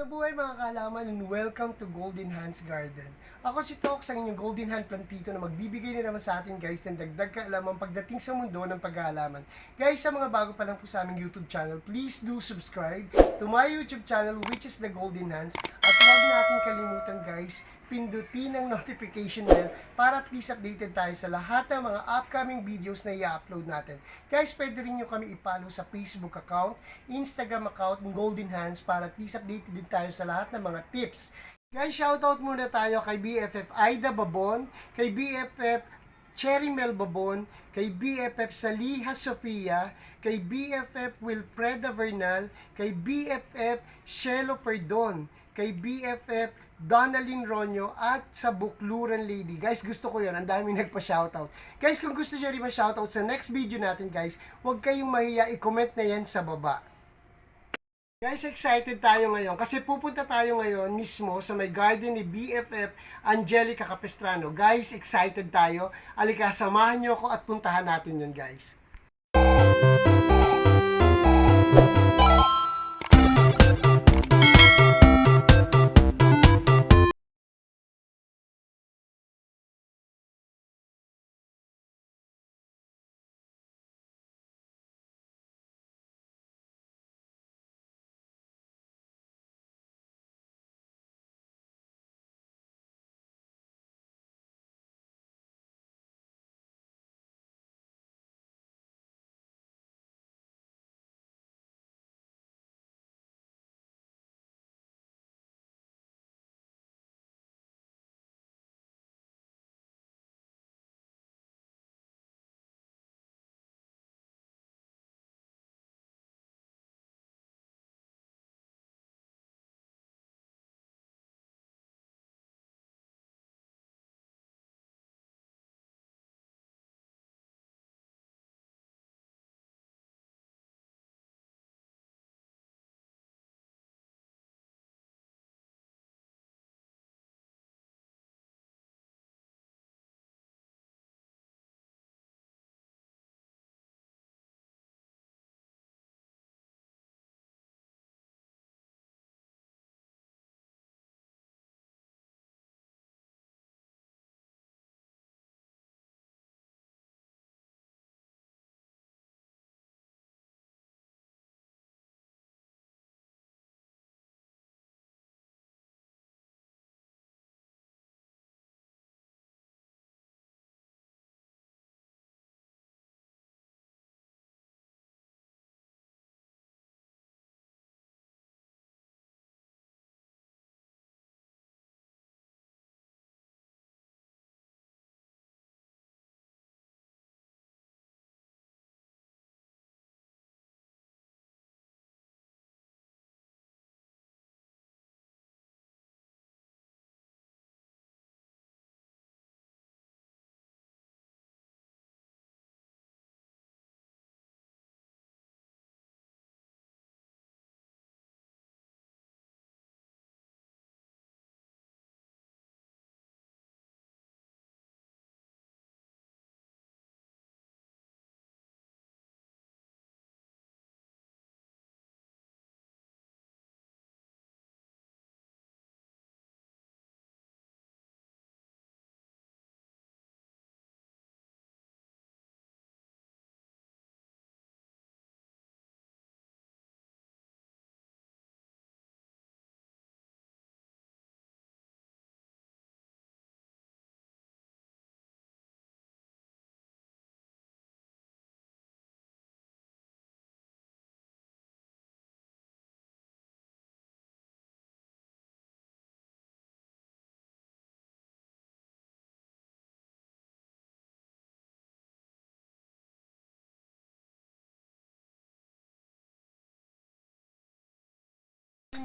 Nabuhay mga kaalaman and welcome to Golden Hands Garden. Ako si Tok, ang inyong Golden Hand Plantito na magbibigay na naman sa atin guys ng dagdag kaalaman pagdating sa mundo ng pag-aalaman. Guys, sa mga bago pa lang po sa aming YouTube channel, please do subscribe to my YouTube channel which is the Golden Hands. At huwag natin kalimutan guys, pindutin ang notification bell para at least updated tayo sa lahat ng mga upcoming videos na i-upload natin. Guys, pwede rin nyo kami i-follow sa Facebook account, Instagram account, ng Golden Hands para at least updated din tayo sa lahat ng mga tips. Guys, shoutout muna tayo kay BFF Aida Babon, kay BFF Cherry Mel Babon, kay BFF Saliha Sofia, kay BFF Wilfreda Vernal, kay BFF Shelo Perdon, kay BFF Donalyn Ronyo at sa Bukluran Lady. Guys, gusto ko yun. Ang daming nagpa-shoutout. Guys, kung gusto nyo rin ma-shoutout sa next video natin, guys, huwag kayong mahiya. I-comment na yan sa baba. Guys, excited tayo ngayon kasi pupunta tayo ngayon mismo sa may garden ni BFF Angelica Capistrano. Guys, excited tayo. Alika, samahan nyo ako at puntahan natin yun, guys.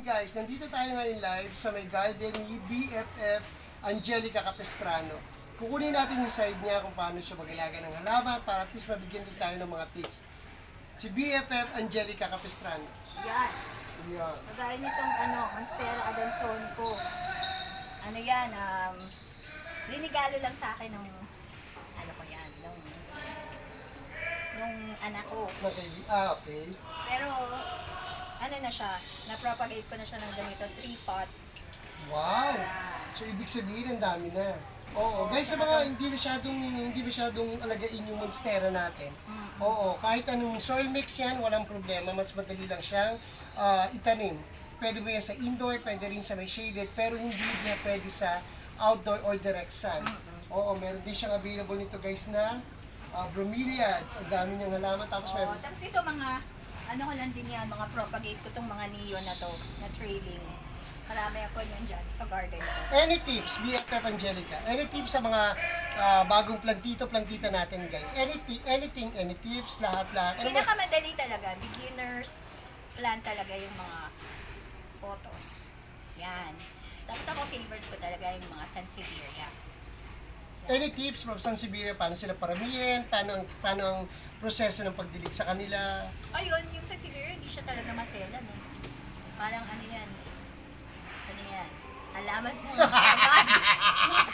Guys, nandito tayo ngayon live sa may garden ni BFF Angelica Capistrano. Kukunin natin yung side niya kung paano siya mag-alaga ng halaman para at least mabigyan din tayo ng mga tips. Si BFF Angelica Capistrano. Yan. Yan. Kagaya nitong Monstera Adansonco. Ano yan, rinigalo lang sa akin ng, nung anak ko. Okay. Pero, ano na siya, na-propagate ko na siya ng ganito, 3 pots. Wow! So, ibig sabihin, ang dami na. Oo, guys, sa mga hindi masyadong alagain yung monstera natin. Oo, kahit anong soil mix yan, walang problema. Mas madali lang siyang itanim. Pwede mo yan sa indoor, pwede rin sa may shaded, pero hindi niya pwede sa outdoor or direct sun. Oo, meron din siyang available nito guys na bromeliads. Ang dami niyang halaman. Tapos Oh, meron. tapos ito mga, ano ko lang din yan, mga propagate ko tong mga neon na to, na trailing. Marami ako yan dyan sa garden ko. Any tips, BFF Angelica? Any tips sa mga bagong plantita natin guys? Any tips, lahat. Ano ba? Pinakamadali talaga, beginners plan talaga yung mga photos. Yan. Tapos ako favorite ko talaga yung mga Sansevieria. Any tips from Sansevieria? Paano sila paramihin? Paano ang proseso ng pagdilig sa kanila? Ayun, yung Sansevieria, hindi siya talaga maselan eh. Parang ano yan, alaman mo,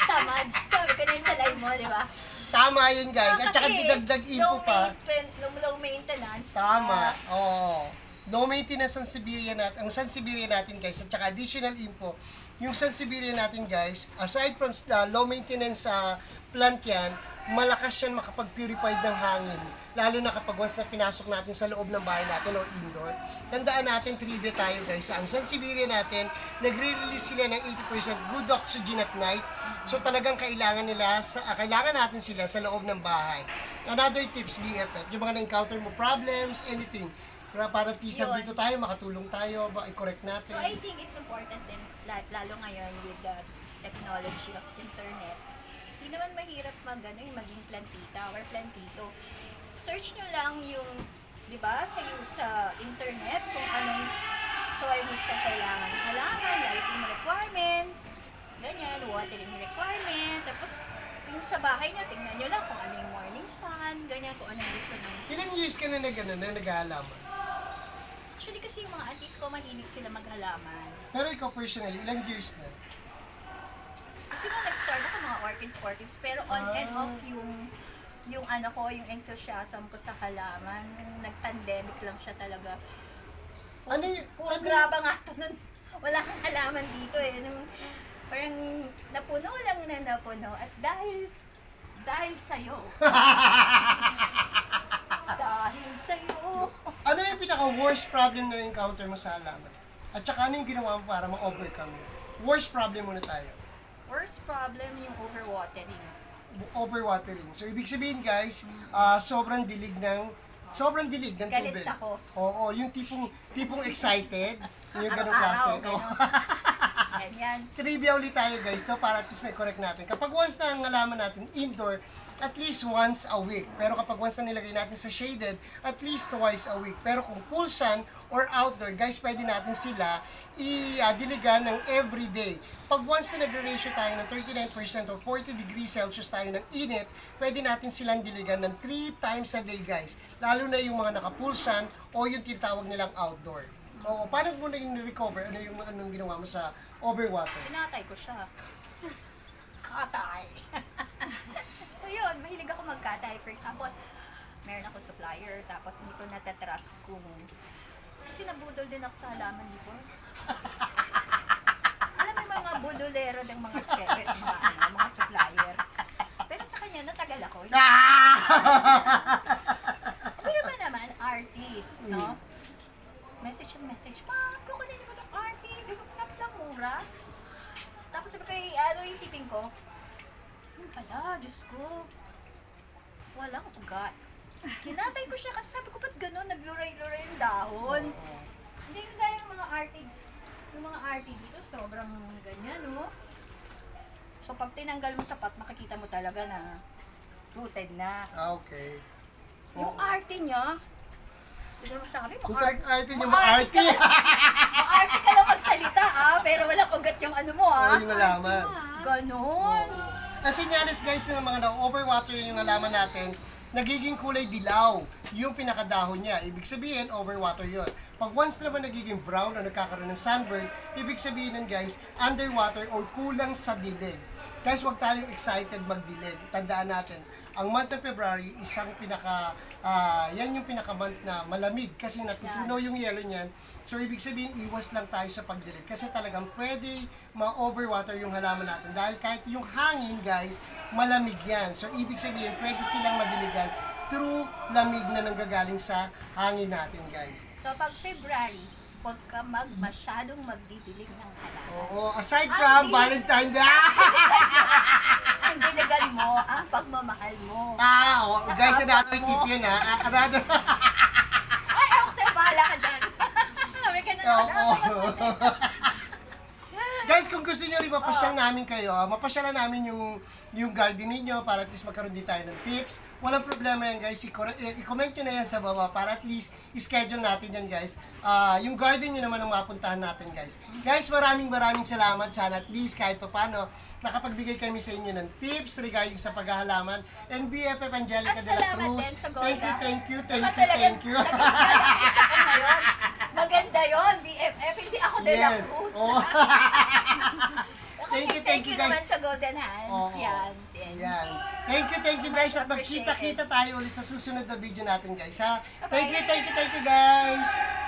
tamad. Sabi ko na yung sa live mo, di ba? Tama yun guys. At saka Kasi didagdag info pa. Low maintenance. Tama. Oo. Low maintenance ang Siberia natin. Ang Sansevieria natin guys. At saka additional info. Yung Sansevieria natin guys, aside from low maintenance sa plant yan, malakas yan makapag-purified ng hangin. Lalo na kapag once na pinasok natin sa loob ng bahay natin or indoor. Tandaan natin, trivia tayo guys. Ang Sansevieria natin, nagre-release sila ng 80% good oxygen at night. So talagang kailangan natin sila sa loob ng bahay. Another tips, BFF, yung mga na-encounter mo problems, anything. Para pisan Yun. dito tayo, makatulong tayo, i-correct natin. So I think it's important din, lalo ngayon with the technology of internet, hindi naman mahirap maging plantita or plantito. Search nyo lang yung, di ba, sa internet kung anong soil mix ang kailangan ng halaman, lighting requirement, ganyan, watering requirement, tapos yung sa bahay nyo, tingnan nyo lang kung ano yung morning sun, ganyan, kung anong gusto nyo. Ilang years ka na naghahalaman? Actually kasi yung mga aunties ko, mahilig sila maghalaman. Pero ikaw personally, ilang years na? Kasi nung nag-start ako mga orchids, pero on and off yung ano ko, yung enthusiasm ko sa halaman, nag-pandemic lang siya talaga. Ano y- Puro ano- graba nga to nun. Wala kang halaman dito eh. Parang napuno lang na napuno. At dahil sa'yo. Dahil sa'yo. Ano yung pinaka-worst problem na encounter mo sa halaman? At saka ano yung ginawa mo para ma-overcome yun? Worst problem muna tayo. Worst problem yung overwatering. Overwatering. So, ibig sabihin guys, sobrang dilig ng tubig. Galit sa hose. Oo, yung tipong excited, yung ganong klase. Oo, ganun. Oo. Ganyan. Trivia ulit tayo guys, no, para at least may correct natin. Kapag once na ang halaman natin indoor, at least once a week. Pero kapag once na nilagay natin sa shaded, at least twice a week. Pero kung full sun or outdoor, guys, pwede natin sila i-diligan ng everyday. Pag once na nag-ratio tayo ng 39% or 40 degrees Celsius tayo ng init, pwede natin silang diligan ng 3 times a day, guys. Lalo na yung mga naka-full sun o yung tinatawag nilang outdoor. Oo, paano mo na recover? Anong ginawa mo sa overwater? Pinatay ko siya. Katay. So yun, mahilig ako magkatay. For example, meron ako supplier, tapos hindi ko natatrust kung... Kasi nabudol din ako sa halaman dito. Alam mo yung mga budolero ng mga mga supplier. Pero sa kanya, natagal ako. Pero ba naman, RT, no? Message, kukunin ko itong RT, bigok lang mura. Tapos sabi ko, isipin ko, pala, Diyos ko, walang ugat. Kinatay ko siya kasi sabi ko, ba't gano'n? Nagluray-luray yung dahon. Hindi yung gaya yung mga RT dito, sobrang ganyan, no? So, pag tinanggal mo sa pot, makikita mo talaga na rooted na. Okay. Yung RT niya, hindi mo sabi, Kung correct RT niyo, Ma-RT ma-RT! RT ka lang magsalita, pero walang ugat yung ano mo, Oo, yung halaman. Ganon. Kasi nyaris guys, yung mga na-overwater yung halaman natin, nagiging kulay dilaw yung pinakadahon niya. Ibig sabihin, overwater yun. Pag once naman nagiging brown o nagkakaroon ng sunburn, ibig sabihin nun guys, underwater or kulang sa dilig. Guys, huwag tayong excited magdilig. Tandaan natin, ang month of February, isang yan yung pinaka-month na malamig kasi natutunaw yung yelo niyan. So, ibig sabihin, iwas lang tayo sa pagdilig kasi talagang pwede ma-overwater yung halaman natin dahil kahit yung hangin, guys, malamig yan. So, ibig sabihin, pwede silang madiligan through lamig na nanggagaling sa hangin natin, guys. So, pag February, huwag ka masyadong magdidilig ng halaman. Oo, aside from Valentine Day. Ang diligan mo, ang pagmamahal mo. Guys, another tip yun ha. Another. Ay, ako sa'yo, bahala ka dyan. May ka na naman. Guys, kung gusto niyo rin mapasyal namin kayo, mapasyalan namin yung garden ninyo para at least magkaroon din tayo ng tips. Walang problema yan, guys. I-comment nyo na yan sa baba para at least i-schedule natin yan, guys. Yung garden nyo naman ang mapuntahan natin, guys. Guys, maraming salamat. Sana at least kahit pa paano, nakapagbigay kami sa inyo ng tips regarding sa paghahalaman. And BFF Angelica At de la salamat Cruz. din sa Golda. Thank you. Nag-isa ko ngayon. Maganda yun, BFF. Hindi ako de la Yes. Cruz. Oh. Thank you, guys. naman sa Golden Hands. Oo. Yan. Yan. Thank you guys at Much appreciated. magkita-kita tayo ulit sa susunod na video natin guys ha. Thank you guys.